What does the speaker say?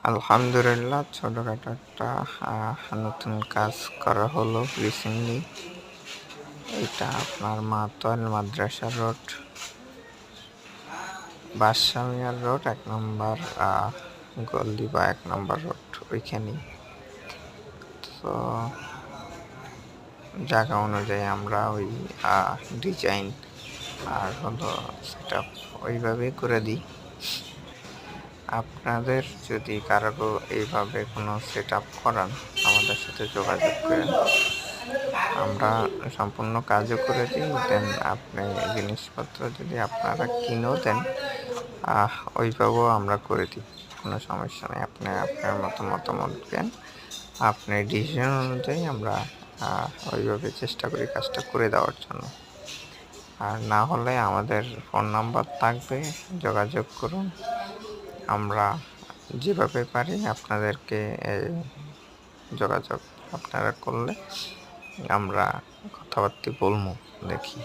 আলহামদুলিল্লাহ, ছোটখাটো একটা নতুন কাজ করা হলো রিসেন্টলি। এটা আপনার মাতোয়াল মাদ্রাসা রোড, বাদশা মিয়ার রোড ১ নম্বর গল্লি বা ১ নম্বর রোড ওইখানেই। তো জায়গা অনুযায়ী আমরা ওই ডিজাইন আর হলো সেট আপ ওইভাবেই করে দিই। আপনাদের যদি কারো এইভাবে কোনো সেট আপ করান, আমাদের সাথে যোগাযোগ করেন। আমরা সম্পূর্ণ কাজও করে দিই। দেন আপনি জিনিসপত্র যদি আপনারা কিনেও দেন, ওইভাবেও আমরা করে দিই, কোনো সমস্যা নেই। আপনি আপনার মতামত দেন, আপনার ডিসিশন অনুযায়ী আমরা ওইভাবে চেষ্টা করি কাজটা করে দেওয়ার জন্য। আর না হলে আমাদের ফোন নাম্বার থাকবে, যোগাযোগ করুন। আমরা যেভাবে পারি আপনাদেরকে যোগাযোগ আপনারা করলে আমরা কথাবার্তা বলবো, দেখি।